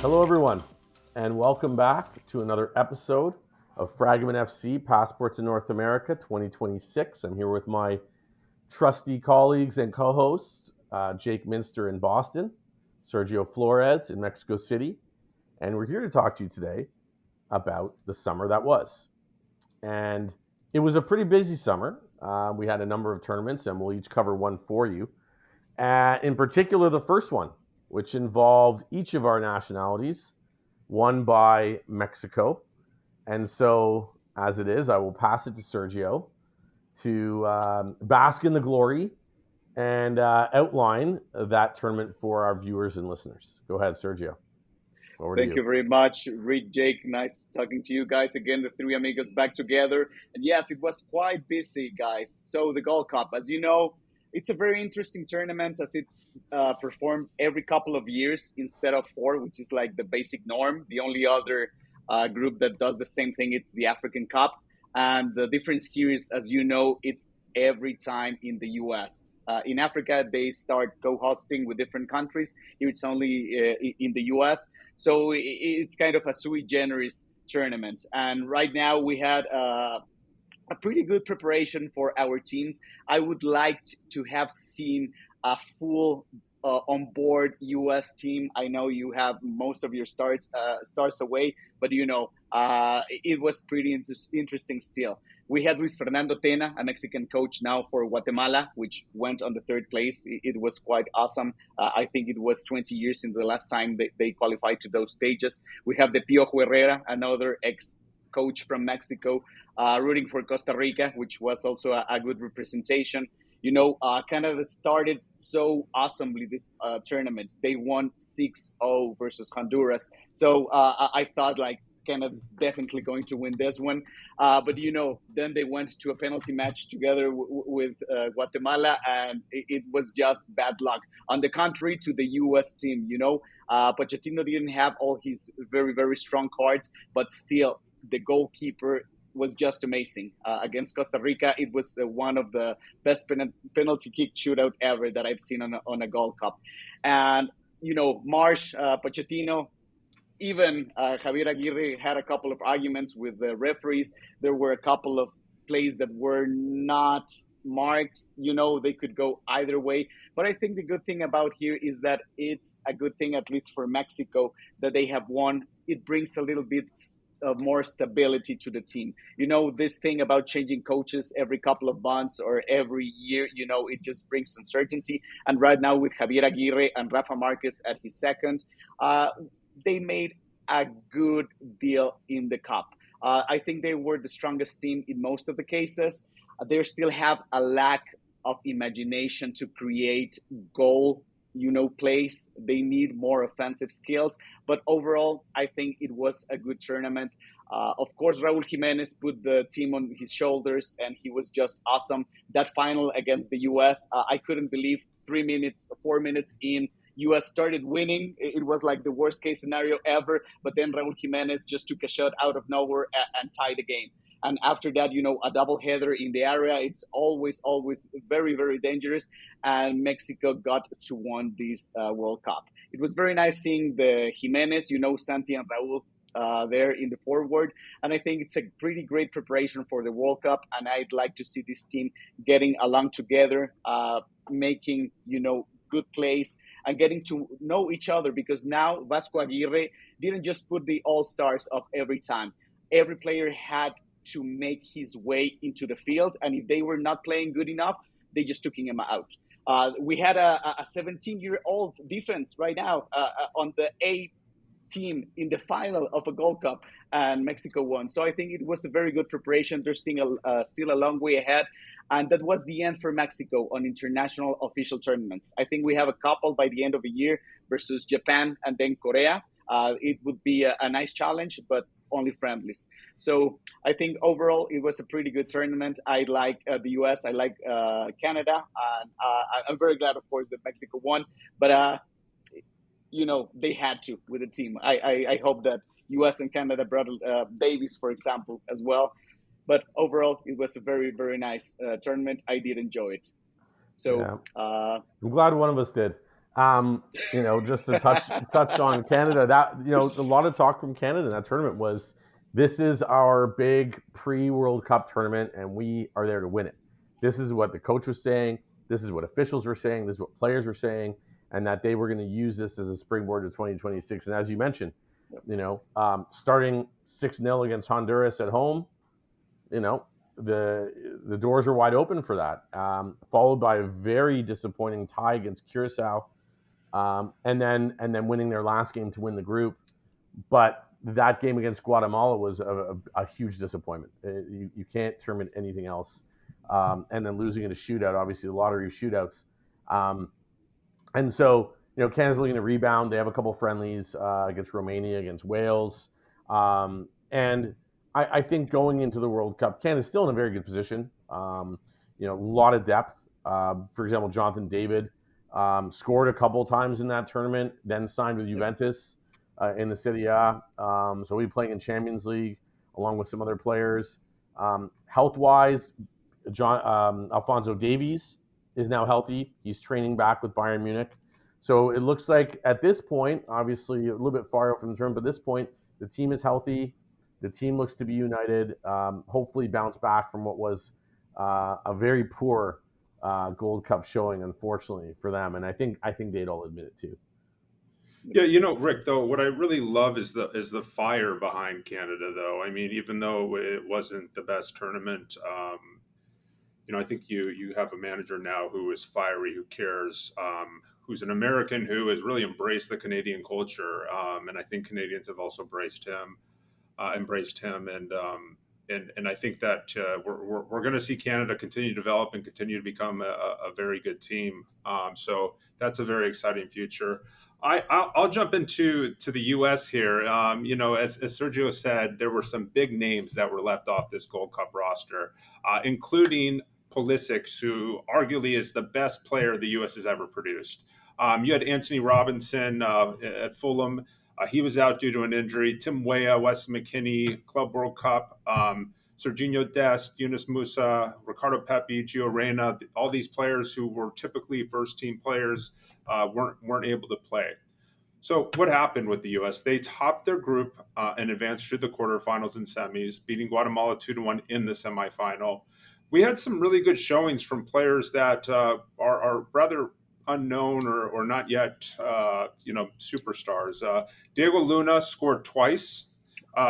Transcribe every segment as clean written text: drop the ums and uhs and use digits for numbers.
Hello, everyone, and welcome back to another episode of Fragomen FC Passport to North America 2026. I'm here with my trusty colleagues and co-hosts, Jake Minster in Boston, Sergio Flores in Mexico City, and we're here to talk to you today about the summer that was. And it was a pretty busy summer. We had a number of tournaments, and we'll each cover one for you. In particular, the first one, which involved each of our nationalities, won by Mexico. And so, as it is, I will pass it to Sergio to bask in the glory and outline that tournament for our viewers and listeners. Go ahead, Sergio. Over to Thank you. you very much, Rick, Jake. Nice talking to you guys again, the three amigos back together. And yes, it was quite busy, guys. So the Gold Cup, as you know, it's a very interesting tournament as it's performed every couple of years instead of four, which is like the basic norm. The only other group that does the same thing is the African Cup. And the difference here is, as you know, it's every time in the US. In Africa, they start co-hosting with different countries. Here it's only in the US. So it's kind of a sui generis tournament. And right now we had a pretty good preparation for our teams. I would like to have seen a full on board US team. I know you have most of your stars away, but it was pretty interesting still. We had Luis Fernando Tena, a Mexican coach now for Guatemala, which went on the third place. It was quite awesome. I think it was 20 years since the last time they qualified to those stages. We have the Piojo Herrera, another ex-coach from Mexico, rooting for Costa Rica, which was also a good representation. Canada started so awesomely this tournament. They won 6-0 versus Honduras. So I thought like Canada's definitely going to win this one. But then they went to a penalty match together with Guatemala, and it was just bad luck. On the contrary to the U.S. team, Pochettino didn't have all his very, very strong cards, but still the goalkeeper was just amazing. Against Costa Rica, it was one of the best penalty kick shootout ever that I've seen on a Gold Cup. And, Marsh, Pochettino, even Javier Aguirre had a couple of arguments with the referees. There were a couple of plays that were not marked. They could go either way. But I think the good thing about here is that it's a good thing, at least for Mexico, that they have won. It brings a little bit of more stability to the team. This thing about changing coaches every couple of months or every year, it just brings uncertainty. And right now with Javier Aguirre and Rafa Marquez at his second, they made a good deal in the cup. I think they were the strongest team in most of the cases. They still have a lack of imagination to create goal plays. They need more offensive skills. But overall, I think it was a good tournament. Of course, Raul Jimenez put the team on his shoulders, and he was just awesome. That final against the U.S., I couldn't believe 4 minutes in, U.S. started winning. It was like the worst case scenario ever. But then Raul Jimenez just took a shot out of nowhere and tied the game. And after that, a double header in the area, it's always very, very dangerous. And Mexico got to win this World Cup. It was very nice seeing the Jimenez, Santi and Raul there in the forward. And I think it's a pretty great preparation for the World Cup. And I'd like to see this team getting along together, making, good plays and getting to know each other, because now Vasco Aguirre didn't just put the all-stars of every time. Every player had to make his way into the field, and if they were not playing good enough, they just took him out. We had a 17-year-old defense right now on the A team in the final of a Gold Cup, and Mexico won. So I think it was a very good preparation. There's still a long way ahead. And that was the end for Mexico on international official tournaments. I think we have a couple by the end of the year versus Japan and then Korea. It would be a nice challenge, but only friendlies. So I think overall it was a pretty good tournament. I like the US, I like Canada, and I'm very glad, of course, that Mexico won. But they had to with the team. I hope that US and Canada brought Davis, for example, as well. But overall, it was a very, very nice tournament. I did enjoy it. So I'm glad one of us did. Just to touch on Canada, that a lot of talk from Canada in that tournament was this is our big pre-World Cup tournament, and we are there to win it. This is what the coach was saying. This is what officials were saying. This is what players were saying, and that they were going to use this as a springboard to 2026. And as you mentioned, starting 6-0 against Honduras at home, the doors are wide open for that. Followed by a very disappointing tie against Curacao, and then winning their last game to win the group. But that game against Guatemala was a huge disappointment. You can't term it anything else. And then losing in a shootout, obviously the lottery of shootouts. And so, Canada's looking to rebound. They have a couple friendlies against Romania, against Wales. And I think going into the World Cup, Canada's still in a very good position. A lot of depth. For example, Jonathan David scored a couple times in that tournament, then signed with Juventus in the Serie A. So he'll be playing in Champions League along with some other players. Health-wise, Alphonso Davies is now healthy. He's training back with Bayern Munich. So it looks like at this point, obviously a little bit far out from the tournament, but at this point, the team is healthy. The team looks to be united. Hopefully bounce back from what was a very poor Gold Cup showing, unfortunately, for them. And I think they'd all admit it too. Yeah, Rick, though, what I really love is the fire behind Canada, though. I mean, even though it wasn't the best tournament, I think you have a manager now who is fiery, who cares, who's an American who has really embraced the Canadian culture, and I think Canadians have also embraced him, and I think that we're going to see Canada continue to develop and continue to become a very good team. So that's a very exciting future. I'll jump into the U.S. here. As Sergio said, there were some big names that were left off this Gold Cup roster, including Pulisic, who arguably is the best player the U.S. has ever produced. You had Anthony Robinson at Fulham. He was out due to an injury. Tim Weah, Weston McKennie, Club World Cup, Serginho Dest, Yunus Musa, Ricardo Pepi, Gio Reyna, all these players who were typically first-team players weren't able to play. So what happened with the U.S.? They topped their group and advanced to the quarterfinals and semis, beating Guatemala 2-1 in the semifinal. We had some really good showings from players that are rather unknown or not yet, superstars. Diego Luna scored twice,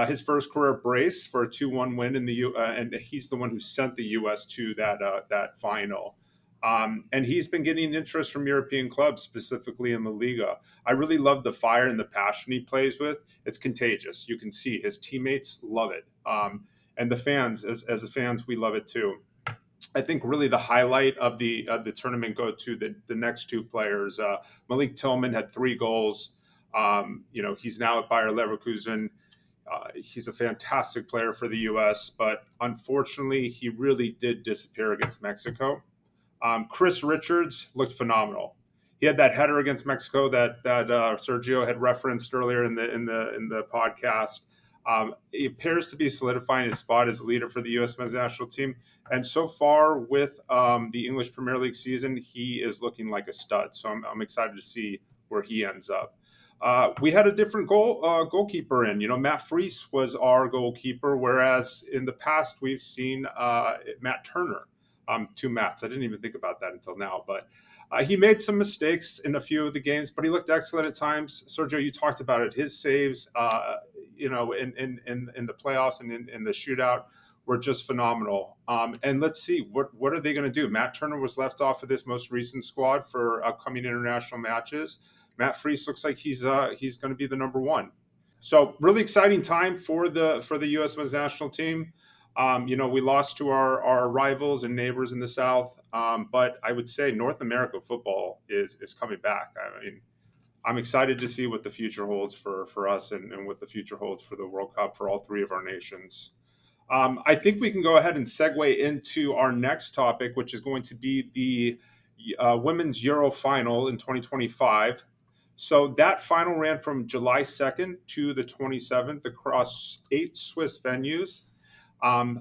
his first career brace for a 2-1 win in the and he's the one who sent the U.S. to that final. And he's been getting interest from European clubs, specifically in La Liga. I really love the fire and the passion he plays with. It's contagious. You can see his teammates love it. And the fans, as the fans, we love it too. I think really the highlight of the tournament go to the next two players. Malik Tillman had 3 goals. He's now at Bayer Leverkusen. He's a fantastic player for the U.S., but unfortunately, he really did disappear against Mexico. Chris Richards looked phenomenal. He had that header against Mexico that Sergio had referenced earlier in the podcast. He appears to be solidifying his spot as leader for the U.S. men's national team. And so far with the English Premier League season, he is looking like a stud. So I'm excited to see where he ends up. We had a different goalkeeper in. Matt Freese was our goalkeeper, whereas in the past we've seen Matt Turner. 2 Matts. I didn't even think about that until now, but he made some mistakes in a few of the games, but he looked excellent at times. Sergio, you talked about it. His saves, in the playoffs and in the shootout were just phenomenal. And let's see, what are they going to do? Matt Turner was left off of this most recent squad for upcoming international matches. Matt Freese looks like he's going to be the number 1. So really exciting time for the U.S. men's national team. We lost to our rivals and neighbors in the South, but I would say North America football is coming back. I mean, I'm excited to see what the future holds for us and what the future holds for the World Cup for all 3 of our nations. I think we can go ahead and segue into our next topic, which is going to be the Women's Euro Final in 2025. So that final ran from July 2nd to the 27th across 8 Swiss venues.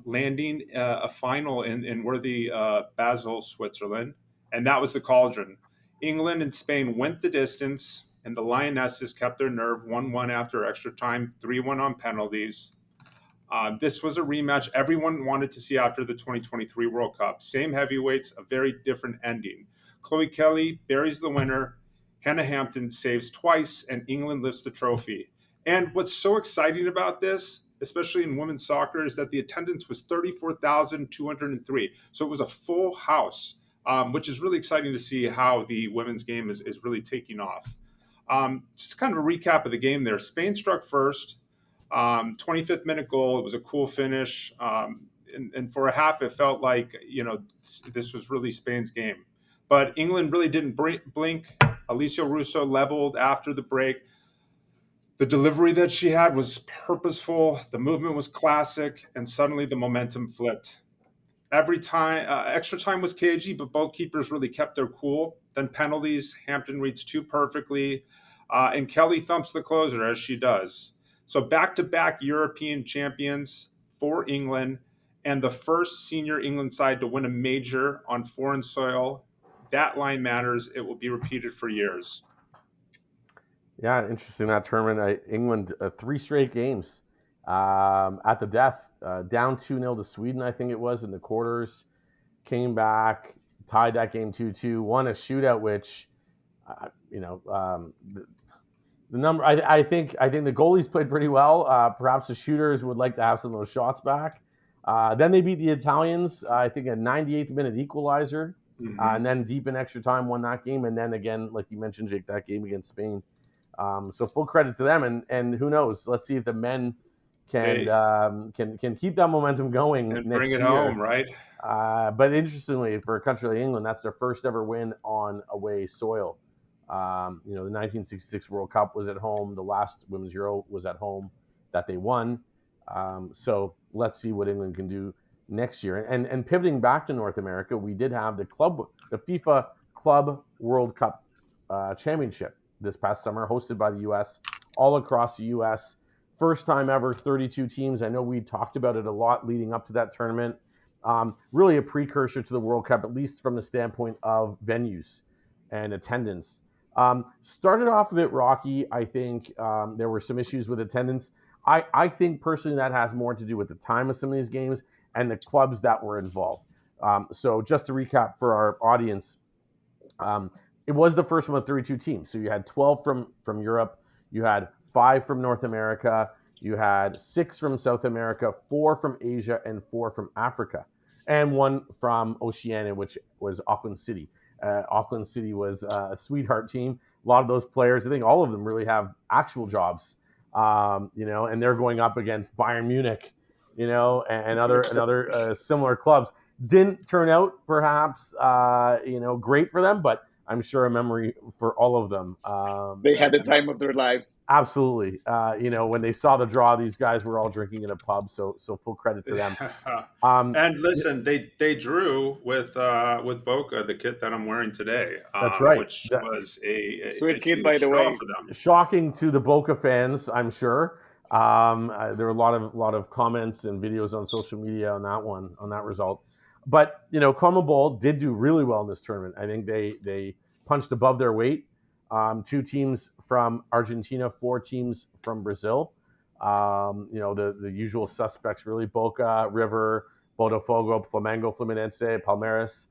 Landing a final in worthy Basel, Switzerland. And that was the Cauldron. England and Spain went the distance, and the Lionesses kept their nerve 1-1 after extra time, 3-1 on penalties. This was a rematch everyone wanted to see after the 2023 World Cup. Same heavyweights, a very different ending. Chloe Kelly buries the winner. Hannah Hampton saves twice, and England lifts the trophy. And what's so exciting about this, especially in women's soccer, is that the attendance was 34,203. So it was a full house, which is really exciting to see how the women's game is really taking off. Just kind of a recap of the game there. Spain struck first. 25th minute goal. It was a cool finish. And for a half, it felt like, this was really Spain's game. But England really didn't blink. Alicia Russo leveled after the break. The delivery that she had was purposeful. The movement was classic. And suddenly the momentum flipped. Every time, extra time was cagey, but both keepers really kept their cool. Then penalties, Hampton reads two perfectly. And Kelly thumps the closer, as she does. So back-to-back European champions for England, and the first senior England side to win a major on foreign soil. That line matters. It will be repeated for years. Yeah, interesting, that tournament. England, 3 straight games at the death. Down 2-0 to Sweden, I think it was, in the quarters. Came back, tied that game 2-2, won a shootout, which, the number, I think the goalies played pretty well. Perhaps the shooters would like to have some of those shots back. Then they beat the Italians, I think a 98th minute equalizer, and then deep in extra time won that game. And then again, like you mentioned, Jake, that game against Spain. So full credit to them. And who knows? Let's see if the men can keep that momentum going and next bring it year. home, right? But interestingly, for a country like England, that's their first ever win on away soil. The 1966 World Cup was at home. The last Women's Euro was at home that they won. So let's see what England can do next year. And pivoting back to North America, we did have the FIFA Club World Cup Championship this past summer, hosted by the U.S., all across the U.S. First time ever, 32 teams. I know we talked about it a lot leading up to that tournament. Really a precursor to the World Cup, at least from the standpoint of venues and attendance. Started off a bit rocky. I think there were some issues with attendance. I think personally that has more to do with the time of some of these games and the clubs that were involved. So just to recap for our audience, it was the first one with 32 teams. So you had 12 from Europe, you had 5 from North America, you had 6 from South America, 4 from Asia, and 4 from Africa, and 1 from Oceania, which was Auckland City. Auckland City was a sweetheart team. A lot of those players, I think all of them really have actual jobs, and they're going up against Bayern Munich, and other similar clubs. Didn't turn out perhaps, great for them, but I'm sure a memory for all of them. They had the time of their lives. Absolutely. When they saw the draw, these guys were all drinking in a pub. So full credit to them. And listen, they drew with Boca, the kit that I'm wearing today. That's right. Which was a sweet kid, by the way. For them. Shocking to the Boca fans, I'm sure. There were a lot of comments and videos on social media on that result. But CONMEBOL did do really well in this tournament. I think they punched above their weight. 2 teams from Argentina, 4 teams from Brazil. The usual suspects really: Boca, River, Botafogo, Flamengo, Fluminense, Palmeiras.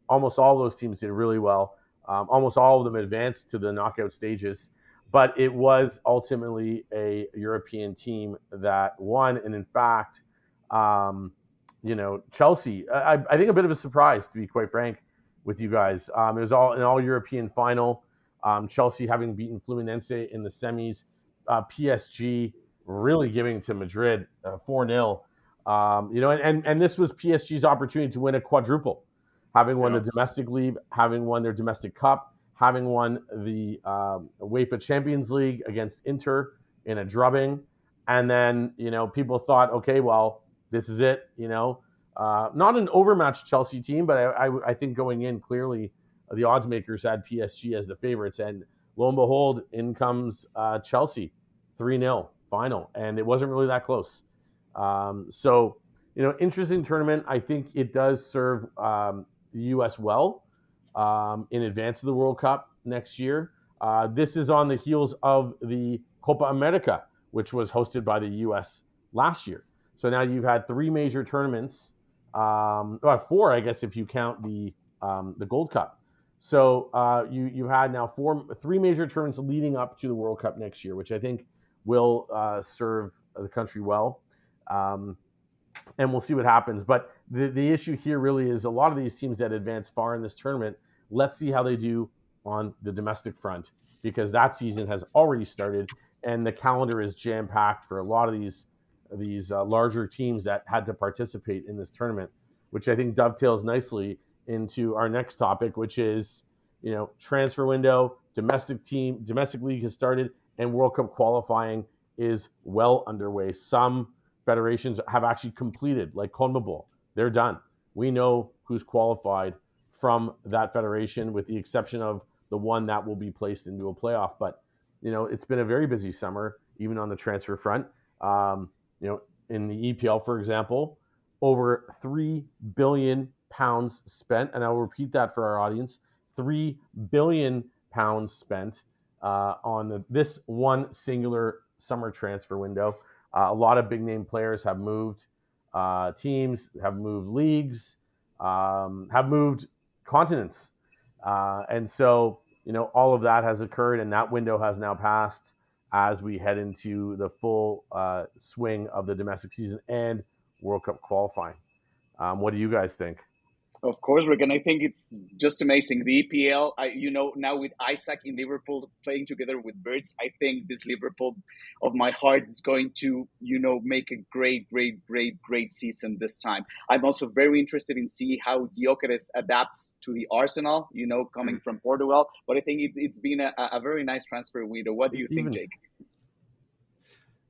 Almost all of those teams did really well. Almost all of them advanced to the knockout stages. But it was ultimately a European team that won. And in fact, Chelsea, I think a bit of a surprise, to be quite frank with you guys. It was an all-European final. Chelsea having beaten Fluminense in the semis. PSG really giving to Madrid 4-0. And this was PSG's opportunity to win a quadruple, having won the domestic league, having won their domestic cup, having won the UEFA Champions League against Inter in a drubbing. And then, people thought, okay, well, this is it, not an overmatched Chelsea team, but I think going in clearly the odds makers had PSG as the favorites, and lo and behold, in comes Chelsea, 3-0 final, and it wasn't really that close. Interesting tournament. I think it does serve the U.S. well. in advance of the World Cup next year. This is on the heels of the Copa America, which was hosted by the U.S. last year. So now you've had three major tournaments, well, four, I guess, if you count the Gold Cup. So you had now three major tournaments leading up to the World Cup next year, which I think will serve the country well. And we'll see what happens. But the issue here really is a lot of these teams that advance far in this tournament, let's see how they do on the domestic front, because that season has already started and the calendar is jam-packed for a lot of these larger teams that had to participate in this tournament, which I think dovetails nicely into our next topic, which is, transfer window, domestic league has started, and World Cup qualifying is well underway. Some federations have actually completed, like CONMEBOL. They're done. We know who's qualified from that federation, with the exception of the one that will be placed into a playoff. But, it's been a very busy summer, even on the transfer front. In the EPL, for example, over £3 billion spent, and I'll repeat that for our audience, £3 billion spent on this one singular summer transfer window. A lot of big name players have moved teams, have moved leagues, have moved continents. And so, all of that has occurred, and that window has now passed as we head into the full swing of the domestic season and World Cup qualifying. What do you guys think? Of course, Rick, and I think it's just amazing. The EPL, now with Isaac in Liverpool playing together with Birds, I think this Liverpool of my heart is going to, make a great season this time. I'm also very interested in see how Gyökeres adapts to the Arsenal, coming from Portugal. But I think it's been a very nice transfer window. What do you think, Jake?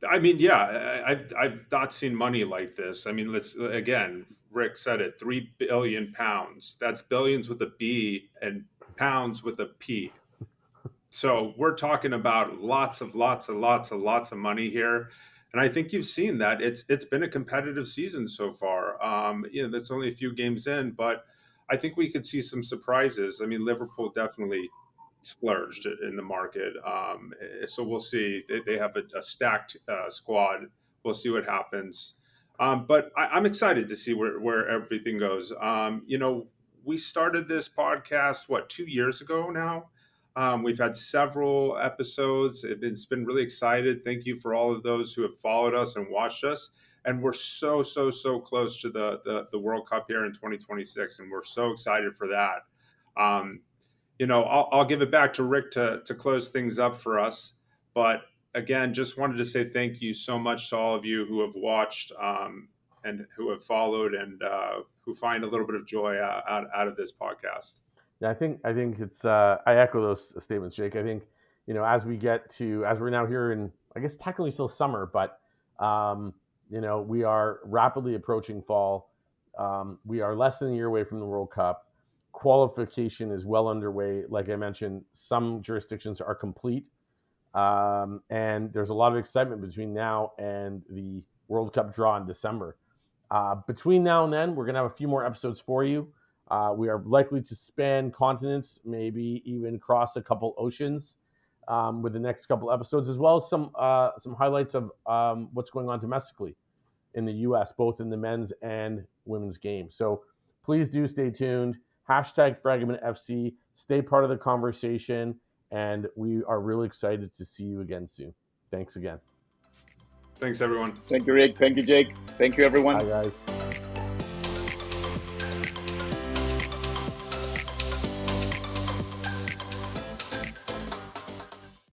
I mean, yeah, I've not seen money like this. I mean, Rick said it, £3 billion. That's billions with a B and pounds with a P. So we're talking about lots of money here. And I think you've seen that it's been a competitive season so far. There's only a few games in, but I think we could see some surprises. I mean, Liverpool definitely splurged in the market. So we'll see. They have a stacked squad. We'll see what happens. But I'm excited to see where everything goes. We started this podcast, 2 years ago now? We've had several episodes. It's been really excited. Thank you for all of those who have followed us and watched us. And we're so close to the World Cup here in 2026. And we're so excited for that. I'll give it back to Rick to close things up for us. But again, just wanted to say thank you so much to all of you who have watched and who have followed and who find a little bit of joy out of this podcast. Yeah, I think it's. I echo those statements, Jake. I think as we're now here in, I guess technically still summer, but we are rapidly approaching fall. We are less than a year away from the World Cup. Qualification is well underway. Like I mentioned, some jurisdictions are complete, and there's a lot of excitement between now and the World Cup draw in December. Between now and then, we're going to have a few more episodes for you. We are likely to span continents, maybe even cross a couple oceans with the next couple episodes, as well as some highlights of what's going on domestically in the U.S., both in the men's and women's game. So please do stay tuned. #Fragomen FC. Stay part of the conversation, and we are really excited to see you again soon. Thanks again. Thanks, everyone. Thank you, Rick. Thank you, Jake. Thank you, everyone. Bye, guys.